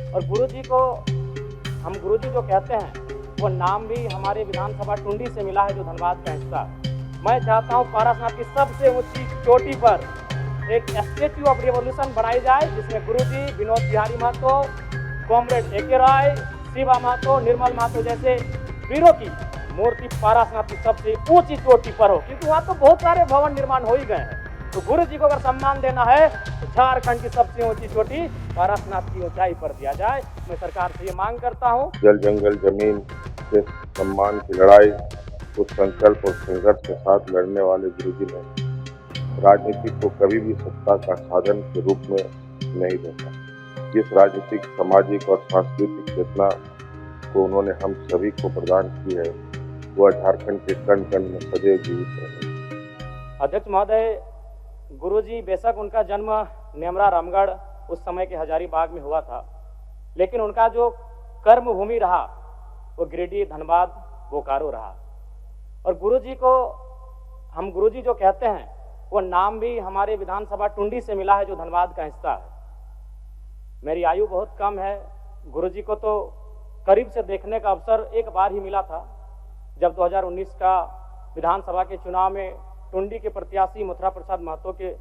और गुरुजी को हम गुरुजी जो कहते हैं वो नाम भी हमारे विधानसभा टुंडी से मिला है, जो धनबाद का हिस्सा है। मैं चाहता हूँ पारसनाथ की सबसे ऊंची चोटी पर एक स्टैच्यू ऑफ रिवॉल्यूशन बनाई जाए, जिसमें गुरुजी, विनोद बिहारी महतो, कॉमरेड ए.के. राय, शिवा महतो, निर्मल महतो जैसे वीरों की मूर्ति पारसनाथ की सबसे ऊंची चोटी पर हो, क्योंकि वहाँ तो बहुत सारे भवन निर्माण हो ही गए हैं। तो गुरु जी को अगर सम्मान देना है तो झारखंड की सबसे ऊंची चोटी पारसनाथ की ऊंचाई पर दिया जाए। मैं सरकार से ये मांग करता हूँ। जल जंगल जमीन के सम्मान की लड़ाई उस संकल्प और संघर्ष के साथ लड़ने वाले गुरुजी ने राजनीति को कभी भी सत्ता का साधन के रूप में नहीं देखा। जिस राजनीतिक, सामाजिक और सांस्कृतिक चेतना को उन्होंने हम सभी को प्रदान की है, वह झारखंड के कण कण में सदैव जीवित रहे। अध्यक्ष महोदय, गुरुजी बेशक उनका जन्म नेमरा रामगढ़ उस समय के हजारीबाग में हुआ था, लेकिन उनका जो कर्म भूमि रहा वो गिरिडीह, धनबाद, बोकारो रहा। और गुरुजी को हम गुरुजी जो कहते हैं वो नाम भी हमारे विधानसभा टुंडी से मिला है, जो धनबाद का हिस्सा है। मेरी आयु बहुत कम है, गुरुजी को तो करीब से देखने का अवसर एक बार ही मिला था, जब 2019 का विधानसभा के चुनाव में टुंडी के प्रत्याशी मथुरा प्रसाद महतो के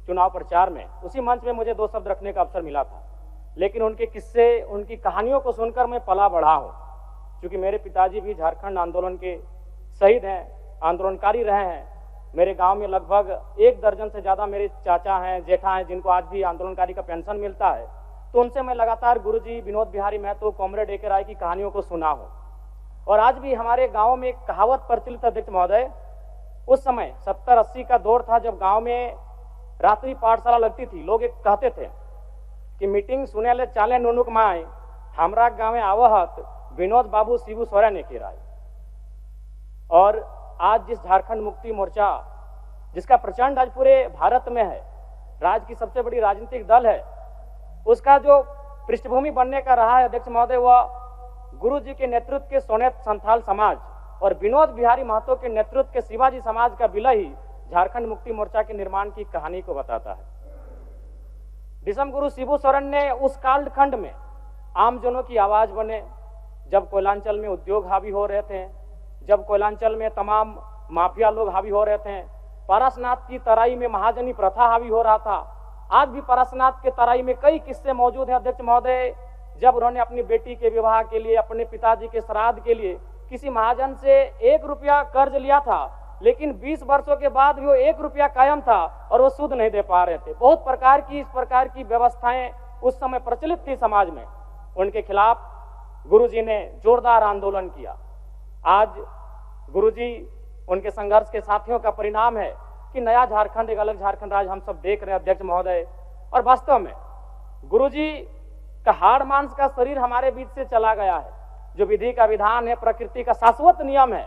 चुनाव प्रचार में उसी मंच में मुझे 2 शब्द रखने का अवसर मिला था। लेकिन उनके किस्से, उनकी कहानियों को सुनकर मैं पला बढ़ा हूँ, क्योंकि मेरे पिताजी भी झारखंड आंदोलन के शहीद हैं, आंदोलनकारी रहे हैं। मेरे गांव में लगभग 1 दर्जन से ज़्यादा मेरे चाचा हैं, जेठा हैं, जिनको आज भी आंदोलनकारी का पेंशन मिलता है। तो उनसे मैं लगातार गुरुजी, विनोद बिहारी महतो, कॉमरेड ए.के. राय की कहानियों को सुना हूँ। और आज भी हमारे गाँव में एक कहावत प्रचलित है अध्यक्ष महोदय, उस समय 70-80 का दौर था, जब गांव में रात्रि पाठशाला लगती थी। लोग एक कहते थे कि मीटिंग सुने ले चाले नुनुक माए, हमरा गाँव में आवहत विनोद बाबू शिबू सोरेन ए.के. राय। और आज जिस झारखंड मुक्ति मोर्चा, जिसका प्रचंड आज पूरे भारत में है, राज्य की सबसे बड़ी राजनीतिक दल है, उसका जो पृष्ठभूमि बनने का रहा है अध्यक्ष महोदय, वह गुरु जी के नेतृत्व के सोनेत संथाल समाज और विनोद बिहारी महतो के नेतृत्व के शिवाजी समाज का विलय ही झारखंड मुक्ति मोर्चा के निर्माण की कहानी को बताता है। विषम गुरु शिबू सोरेन ने उस कालखंड में आमजनों की आवाज बने, जब कोयलांचल में उद्योग हावी हो रहे थे, जब कोयलांचल में तमाम माफिया लोग हावी हो रहे थे, पारसनाथ की तराई में महाजनी प्रथा हावी हो रहा था। आज भी पारसनाथ के तराई में कई किस्से मौजूद हैं अध्यक्ष महोदय, जब उन्होंने अपनी बेटी के विवाह के लिए, अपने पिताजी के श्राद्ध के लिए किसी महाजन से 1 रुपया कर्ज लिया था, लेकिन 20 वर्षों के बाद भी वो 1 रुपया कायम था और वो सूद नहीं दे पा रहे थे। बहुत प्रकार की इस प्रकार की व्यवस्थाएं उस समय प्रचलित थी समाज में। उनके खिलाफ गुरुजी ने जोरदार आंदोलन किया। आज गुरुजी, उनके संघर्ष के साथियों का परिणाम है कि नया झारखंड, एक अलग झारखंड राज्य हम सब देख रहे हैं अध्यक्ष महोदय। और वास्तव में गुरुजी का हाड़ मांस का शरीर हमारे बीच से चला गया है। जो विधि का विधान है, प्रकृति का शाश्वत नियम है,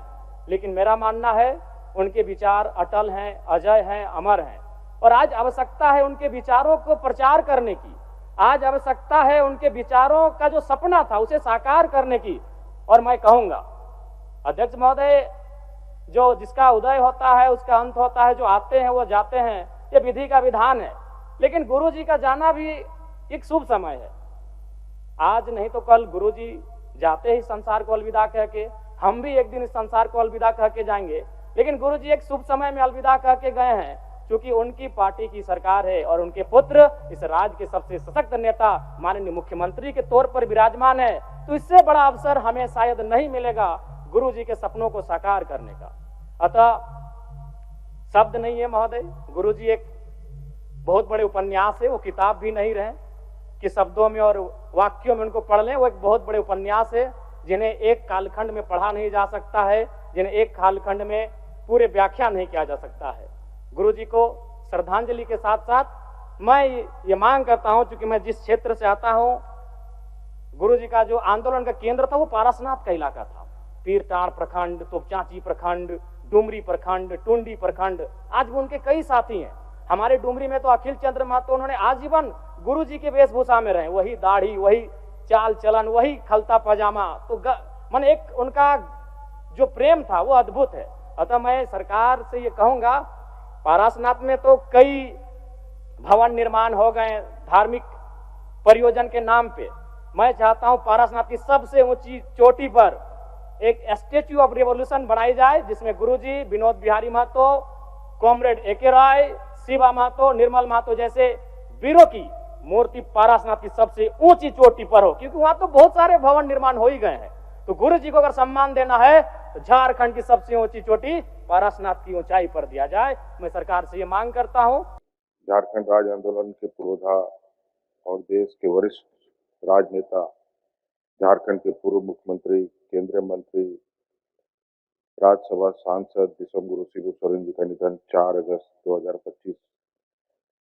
लेकिन मेरा मानना है उनके विचार अटल हैं, अजय हैं, अमर हैं। और आज आवश्यकता है उनके विचारों को प्रचार करने की, आज आवश्यकता है उनके विचारों का जो सपना था उसे साकार करने की। और मैं कहूंगा अध्यक्ष महोदय, जो जिसका उदय होता है उसका अंत होता है, जो आते हैं वो जाते हैं, ये विधि का विधान है। लेकिन गुरुजी का जाना भी एक शुभ समय है। आज नहीं तो कल गुरुजी जाते ही संसार को अलविदा कह के, हम भी एक दिन इस संसार को अलविदा कह के जाएंगे। लेकिन गुरुजी एक शुभ समय में अलविदा कह के गए हैं, क्योंकि उनकी पार्टी की सरकार है और उनके पुत्र इस राज्य के सबसे सशक्त नेता माननीय मुख्यमंत्री के तौर पर विराजमान है। तो इससे बड़ा अवसर हमें शायद नहीं मिलेगा गुरुजी के सपनों को साकार करने का। अतः शब्द नहीं है महोदय, गुरुजी एक बहुत बड़े उपन्यास है, वो किताब भी नहीं रहे कि शब्दों में और वाक्यों में उनको पढ़ लें। वो एक बहुत बड़े उपन्यास है, जिन्हें एक कालखंड में पढ़ा नहीं जा सकता है, जिन्हें एक कालखंड में पूरे व्याख्या नहीं किया जा सकता है। गुरुजी को श्रद्धांजलि के साथ साथ मैं ये मांग करता हूं, क्योंकि मैं जिस क्षेत्र से आता हूं, गुरुजी का जो आंदोलन का केंद्र था वो पारसनाथ का इलाका था। पीरटांड़ प्रखंड, तोपचांची प्रखंड, डुमरी प्रखंड, टुंडी प्रखंड, आज भी उनके कई साथी हैं। हमारे डुमरी में तो अखिल चंद्र महतो, उन्होंने आजीवन गुरुजी के वेशभूषा में रहे, वही दाढ़ी, वही चाल चलन, वही खलता पजामा। तो मन एक उनका जो प्रेम था वो अद्भुत है। अतः मैं सरकार से ये कहूंगा, पारसनाथ में तो कई भवन निर्माण हो गए धार्मिक परियोजन के नाम पे, मैं चाहता हूं पारसनाथ की सबसे ऊंची चोटी पर एक स्टेच्यू ऑफ रिवॉल्यूशन बनाई जाए, जिसमें गुरुजी, विनोद बिहारी महतो, कॉमरेड एके राय, शिवा महतो, निर्मल महतो जैसे वीरों की मूर्ति पारसनाथ की सबसे ऊंची चोटी पर हो, क्योंकि वहां तो बहुत सारे भवन निर्माण हो ही गए हैं। तो गुरु जी को अगर सम्मान देना है तो झारखंड की सबसे ऊंची चोटी पारसनाथ की ऊंचाई पर दिया जाए। मैं सरकार से ये मांग करता हूं। झारखंड राज्य आंदोलन के पुरोधा और देश के वरिष्ठ राजनेता, झारखंड के पूर्व मुख्यमंत्री, केंद्रीय मंत्री, राज्यसभा सांसद दिसम गुरु शिबू सोरेन जी का निधन 4 अगस्त 2025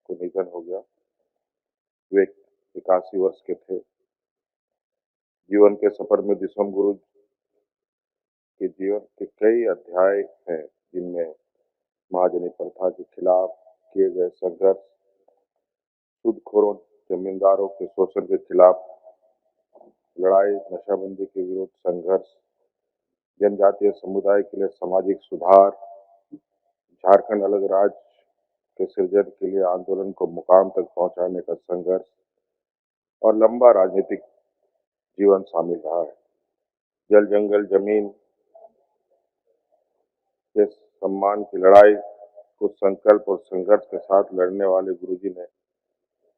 को निधन हो गया। वे 81 वर्ष के थे। जीवन के सफर में दिसम गुरु के जीवन के कई अध्याय हैं, जिनमें महाजनी प्रथा के खिलाफ किए गए संघर्ष, सूदखोरों, जमींदारों के शोषण के खिलाफ लड़ाई, नशाबंदी के विरुद्ध संघर्ष, जनजातीय समुदाय के लिए सामाजिक सुधार, झारखंड अलग राज्य के सृजन के लिए आंदोलन को मुकाम तक पहुंचाने का संघर्ष और लंबा राजनीतिक जीवन शामिल रहा है। जल, जंगल, जमीन के सम्मान की लड़ाई को संकल्प और संघर्ष के साथ लड़ने वाले गुरुजी ने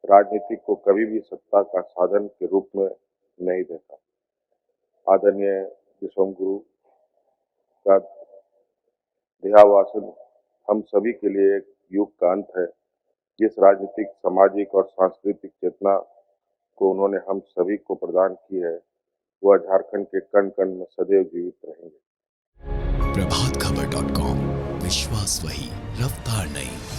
राजनीति को कभी भी सत्ता का साधन के रूप में नहीं देखा। आदरणीय दिसम गुरु का देहावसान हम सभी के लिए एक युग का अंत है। जिस राजनीतिक, सामाजिक और सांस्कृतिक चेतना को उन्होंने हम सभी को प्रदान की है, वह झारखंड के कण कण में सदैव जीवित रहेंगे। प्रभातखबर.com, विश्वास वही, रफ्तार नहीं।